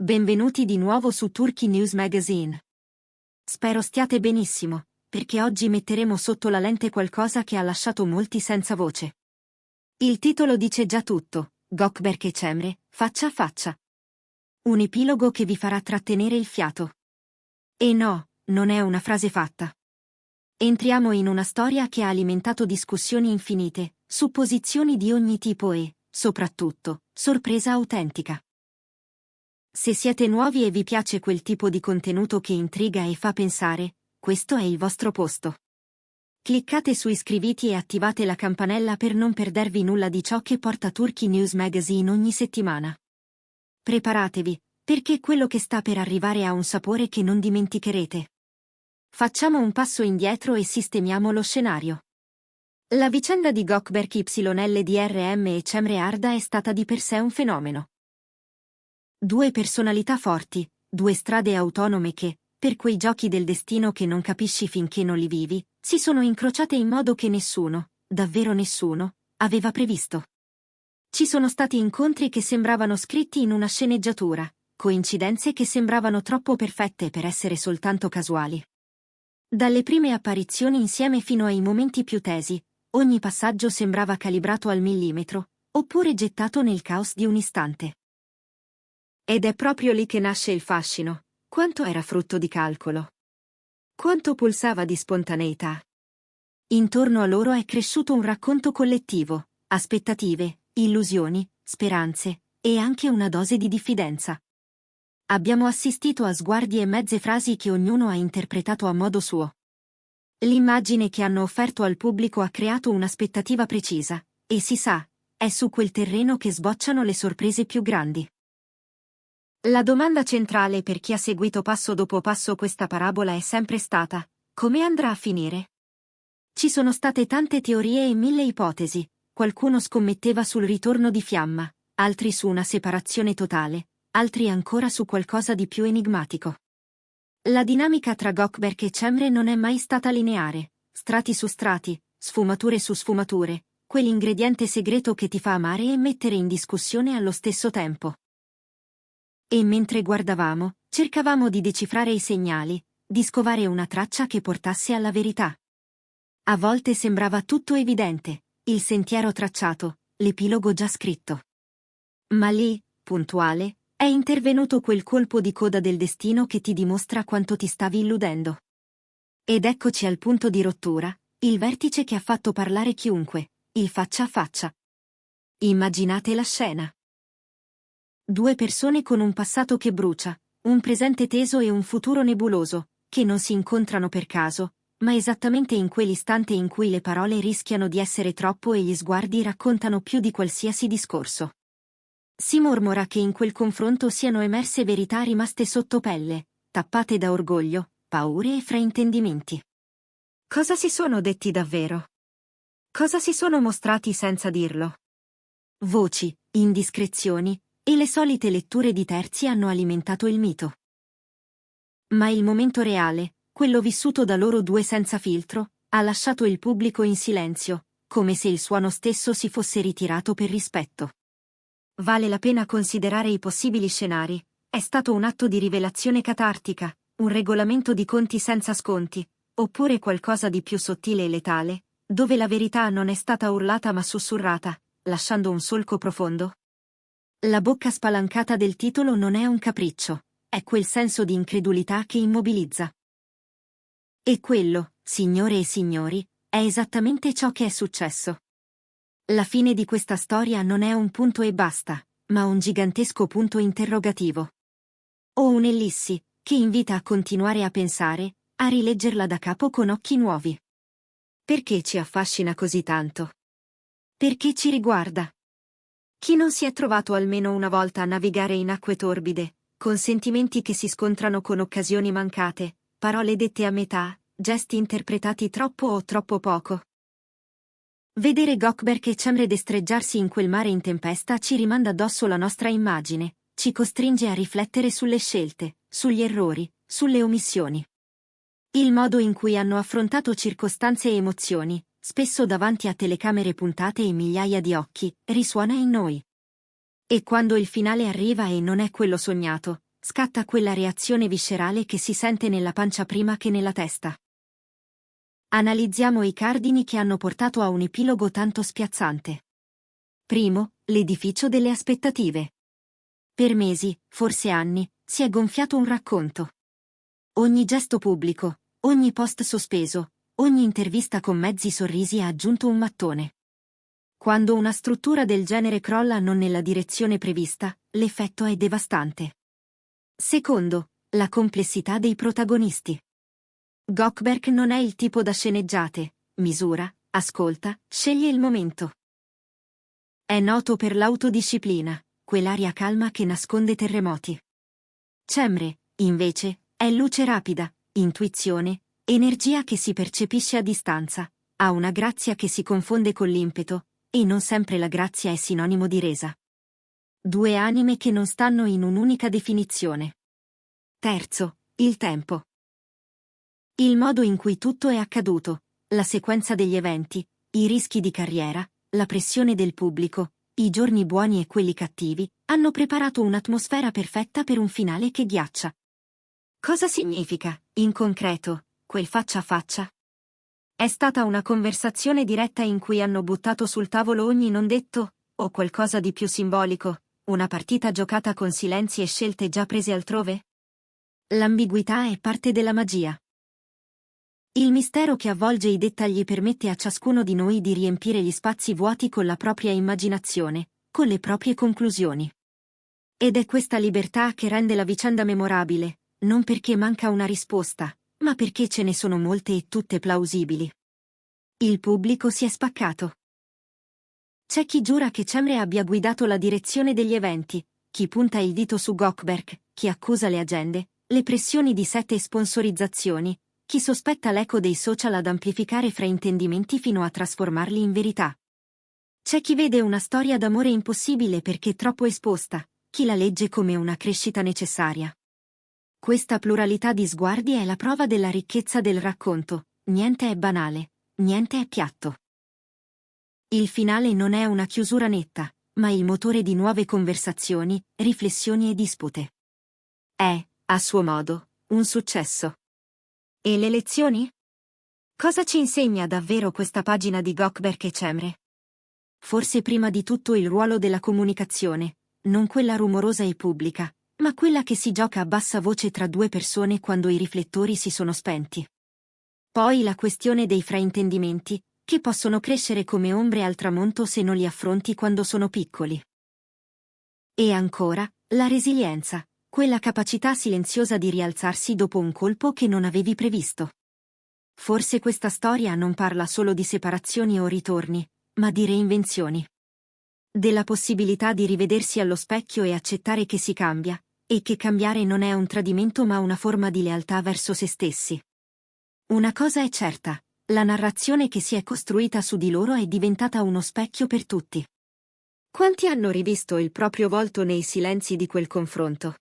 Benvenuti di nuovo su Turkey News Magazine. Spero stiate benissimo, perché oggi metteremo sotto la lente qualcosa che ha lasciato molti senza voce. Il titolo dice già tutto: Gökberk e Cemre, faccia a faccia. Un epilogo che vi farà trattenere il fiato. E no, non è una frase fatta. Entriamo in una storia che ha alimentato discussioni infinite, supposizioni di ogni tipo e, soprattutto, sorpresa autentica. Se siete nuovi e vi piace quel tipo di contenuto che intriga e fa pensare, questo è il vostro posto. Cliccate su iscriviti e attivate la campanella per non perdervi nulla di ciò che porta Turkey News Magazine ogni settimana. Preparatevi, perché quello che sta per arrivare ha un sapore che non dimenticherete. Facciamo un passo indietro e sistemiamo lo scenario. La vicenda di Gökberk YLDRM e Cemre Arda è stata di per sé un fenomeno. Due personalità forti, due strade autonome che, per quei giochi del destino che non capisci finché non li vivi, si sono incrociate in modo che nessuno, davvero nessuno, aveva previsto. Ci sono stati incontri che sembravano scritti in una sceneggiatura, coincidenze che sembravano troppo perfette per essere soltanto casuali. Dalle prime apparizioni insieme fino ai momenti più tesi, ogni passaggio sembrava calibrato al millimetro, oppure gettato nel caos di un istante. Ed è proprio lì che nasce il fascino. Quanto era frutto di calcolo? Quanto pulsava di spontaneità? Intorno a loro è cresciuto un racconto collettivo, aspettative, illusioni, speranze, e anche una dose di diffidenza. Abbiamo assistito a sguardi e mezze frasi che ognuno ha interpretato a modo suo. L'immagine che hanno offerto al pubblico ha creato un'aspettativa precisa, e si sa, è su quel terreno che sbocciano le sorprese più grandi. La domanda centrale per chi ha seguito passo dopo passo questa parabola è sempre stata: come andrà a finire? Ci sono state tante teorie e mille ipotesi, qualcuno scommetteva sul ritorno di Fiamma, altri su una separazione totale, altri ancora su qualcosa di più enigmatico. La dinamica tra Gökberk e Cemre non è mai stata lineare, strati su strati, sfumature su sfumature, quell'ingrediente segreto che ti fa amare e mettere in discussione allo stesso tempo. E mentre guardavamo, cercavamo di decifrare i segnali, di scovare una traccia che portasse alla verità. A volte sembrava tutto evidente, il sentiero tracciato, l'epilogo già scritto. Ma lì, puntuale, è intervenuto quel colpo di coda del destino che ti dimostra quanto ti stavi illudendo. Ed eccoci al punto di rottura, il vertice che ha fatto parlare chiunque, il faccia a faccia. Immaginate la scena. Due persone con un passato che brucia, un presente teso e un futuro nebuloso, che non si incontrano per caso, ma esattamente in quell'istante in cui le parole rischiano di essere troppo e gli sguardi raccontano più di qualsiasi discorso. Si mormora che in quel confronto siano emerse verità rimaste sotto pelle, tappate da orgoglio, paure e fraintendimenti. Cosa si sono detti davvero? Cosa si sono mostrati senza dirlo? Voci, indiscrezioni, e le solite letture di terzi hanno alimentato il mito. Ma il momento reale, quello vissuto da loro due senza filtro, ha lasciato il pubblico in silenzio, come se il suono stesso si fosse ritirato per rispetto. Vale la pena considerare i possibili scenari: è stato un atto di rivelazione catartica, un regolamento di conti senza sconti, oppure qualcosa di più sottile e letale, dove la verità non è stata urlata ma sussurrata, lasciando un solco profondo? La bocca spalancata del titolo non è un capriccio, è quel senso di incredulità che immobilizza. E quello, signore e signori, è esattamente ciò che è successo. La fine di questa storia non è un punto e basta, ma un gigantesco punto interrogativo. O un'ellissi, che invita a continuare a pensare, a rileggerla da capo con occhi nuovi. Perché ci affascina così tanto? Perché ci riguarda? Chi non si è trovato almeno una volta a navigare in acque torbide, con sentimenti che si scontrano con occasioni mancate, parole dette a metà, gesti interpretati troppo o troppo poco? Vedere Gökberk e Cemre destreggiarsi in quel mare in tempesta ci rimanda addosso la nostra immagine, ci costringe a riflettere sulle scelte, sugli errori, sulle omissioni. Il modo in cui hanno affrontato circostanze e emozioni, spesso davanti a telecamere puntate e migliaia di occhi, risuona in noi. E quando il finale arriva e non è quello sognato, scatta quella reazione viscerale che si sente nella pancia prima che nella testa. Analizziamo i cardini che hanno portato a un epilogo tanto spiazzante. Primo, l'edificio delle aspettative. Per mesi, forse anni, si è gonfiato un racconto. Ogni gesto pubblico, ogni post sospeso, ogni intervista con mezzi sorrisi ha aggiunto un mattone. Quando una struttura del genere crolla non nella direzione prevista, l'effetto è devastante. Secondo, la complessità dei protagonisti. Gökeberg non è il tipo da sceneggiate, misura, ascolta, sceglie il momento. È noto per l'autodisciplina, quell'aria calma che nasconde terremoti. Cemre, invece, è luce rapida, intuizione, energia che si percepisce a distanza, ha una grazia che si confonde con l'impeto, e non sempre la grazia è sinonimo di resa. Due anime che non stanno in un'unica definizione. Terzo, il tempo. Il modo in cui tutto è accaduto, la sequenza degli eventi, i rischi di carriera, la pressione del pubblico, i giorni buoni e quelli cattivi, hanno preparato un'atmosfera perfetta per un finale che ghiaccia. Cosa significa, in concreto, quel faccia a faccia? È stata una conversazione diretta in cui hanno buttato sul tavolo ogni non detto, o qualcosa di più simbolico, una partita giocata con silenzi e scelte già prese altrove? L'ambiguità è parte della magia. Il mistero che avvolge i dettagli permette a ciascuno di noi di riempire gli spazi vuoti con la propria immaginazione, con le proprie conclusioni. Ed è questa libertà che rende la vicenda memorabile, non perché manca una risposta, ma perché ce ne sono molte e tutte plausibili. Il pubblico si è spaccato. C'è chi giura che Cemre abbia guidato la direzione degli eventi, chi punta il dito su Gökeberg, chi accusa le agende, le pressioni di set e sponsorizzazioni, chi sospetta l'eco dei social ad amplificare fraintendimenti fino a trasformarli in verità. C'è chi vede una storia d'amore impossibile perché troppo esposta, chi la legge come una crescita necessaria. Questa pluralità di sguardi è la prova della ricchezza del racconto, niente è banale, niente è piatto. Il finale non è una chiusura netta, ma il motore di nuove conversazioni, riflessioni e dispute. È, a suo modo, un successo. E le lezioni? Cosa ci insegna davvero questa pagina di Gökeberg e Cemre? Forse prima di tutto il ruolo della comunicazione, non quella rumorosa e pubblica, ma quella che si gioca a bassa voce tra due persone quando i riflettori si sono spenti. Poi la questione dei fraintendimenti, che possono crescere come ombre al tramonto se non li affronti quando sono piccoli. E ancora, la resilienza, quella capacità silenziosa di rialzarsi dopo un colpo che non avevi previsto. Forse questa storia non parla solo di separazioni o ritorni, ma di reinvenzioni. Della possibilità di rivedersi allo specchio e accettare che si cambia, e che cambiare non è un tradimento ma una forma di lealtà verso se stessi. Una cosa è certa, la narrazione che si è costruita su di loro è diventata uno specchio per tutti. Quanti hanno rivisto il proprio volto nei silenzi di quel confronto?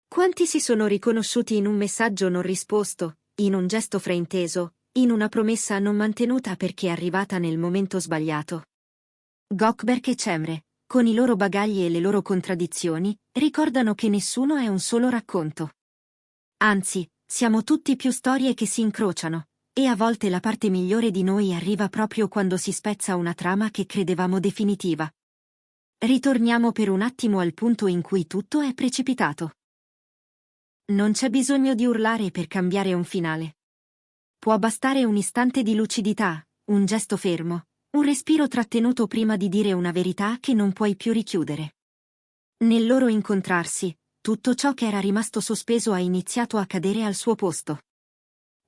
Quanti si sono riconosciuti in un messaggio non risposto, in un gesto frainteso, in una promessa non mantenuta perché arrivata nel momento sbagliato? Gökeberg e Cemre, con i loro bagagli e le loro contraddizioni, ricordano che nessuno è un solo racconto. Anzi, siamo tutti più storie che si incrociano, e a volte la parte migliore di noi arriva proprio quando si spezza una trama che credevamo definitiva. Ritorniamo per un attimo al punto in cui tutto è precipitato. Non c'è bisogno di urlare per cambiare un finale. Può bastare un istante di lucidità, un gesto fermo, un respiro trattenuto prima di dire una verità che non puoi più richiudere. Nel loro incontrarsi, tutto ciò che era rimasto sospeso ha iniziato a cadere al suo posto.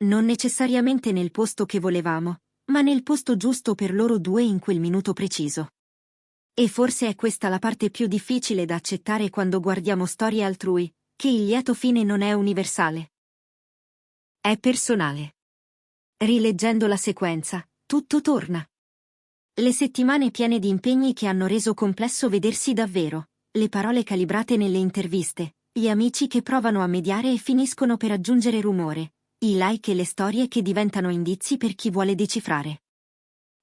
Non necessariamente nel posto che volevamo, ma nel posto giusto per loro due in quel minuto preciso. E forse è questa la parte più difficile da accettare quando guardiamo storie altrui, che il lieto fine non è universale. È personale. Rileggendo la sequenza, tutto torna. Le settimane piene di impegni che hanno reso complesso vedersi davvero, le parole calibrate nelle interviste, gli amici che provano a mediare e finiscono per aggiungere rumore, i like e le storie che diventano indizi per chi vuole decifrare.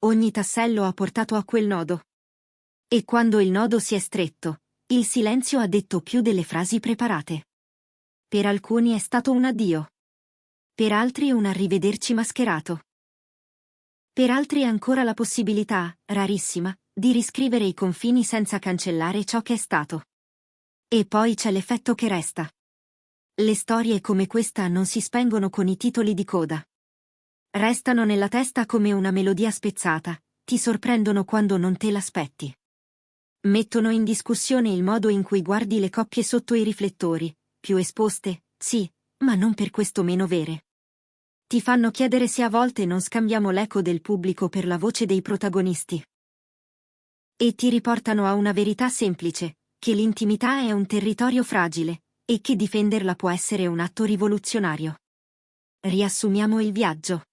Ogni tassello ha portato a quel nodo. E quando il nodo si è stretto, Il silenzio ha detto più delle frasi preparate. Per alcuni è stato un addio. Per altri un arrivederci mascherato. Per altri ancora la possibilità, rarissima, di riscrivere i confini senza cancellare ciò che è stato. E poi c'è l'effetto che resta. Le storie come questa non si spengono con i titoli di coda. Restano nella testa come una melodia spezzata, ti sorprendono quando non te l'aspetti. Mettono in discussione il modo in cui guardi le coppie sotto i riflettori, più esposte, sì, ma non per questo meno vere. Ti fanno chiedere se a volte non scambiamo l'eco del pubblico per la voce dei protagonisti. E ti riportano a una verità semplice, che l'intimità è un territorio fragile, e che difenderla può essere un atto rivoluzionario. Riassumiamo il viaggio.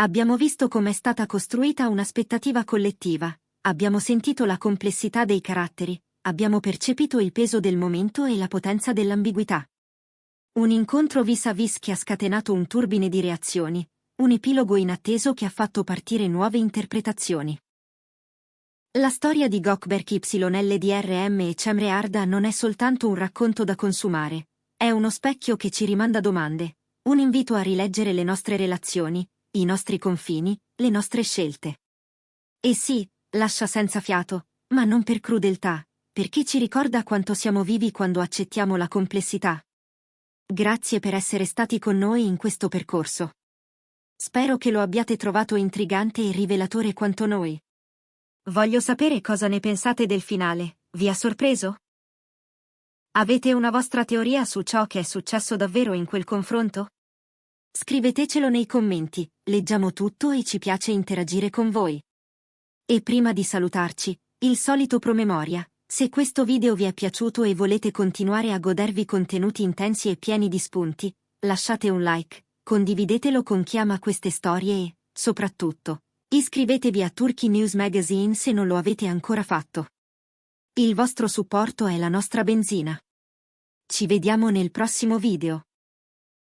Abbiamo visto com'è stata costruita un'aspettativa collettiva, abbiamo sentito la complessità dei caratteri, abbiamo percepito il peso del momento e la potenza dell'ambiguità. Un incontro vis-à-vis che ha scatenato un turbine di reazioni, un epilogo inatteso che ha fatto partire nuove interpretazioni. La storia di Gökberk YLDRM e Cemre Arda non è soltanto un racconto da consumare, è uno specchio che ci rimanda domande, un invito a rileggere le nostre relazioni, i nostri confini, le nostre scelte. E sì, lascia senza fiato, ma non per crudeltà, perché ci ricorda quanto siamo vivi quando accettiamo la complessità. Grazie per essere stati con noi in questo percorso. Spero che lo abbiate trovato intrigante e rivelatore quanto noi. Voglio sapere cosa ne pensate del finale, vi ha sorpreso? Avete una vostra teoria su ciò che è successo davvero in quel confronto? Scrivetecelo nei commenti, leggiamo tutto e ci piace interagire con voi. E prima di salutarci, il solito promemoria, se questo video vi è piaciuto e volete continuare a godervi contenuti intensi e pieni di spunti, lasciate un like, condividetelo con chi ama queste storie e, soprattutto, iscrivetevi a Turkey News Magazine se non lo avete ancora fatto. Il vostro supporto è la nostra benzina. Ci vediamo nel prossimo video.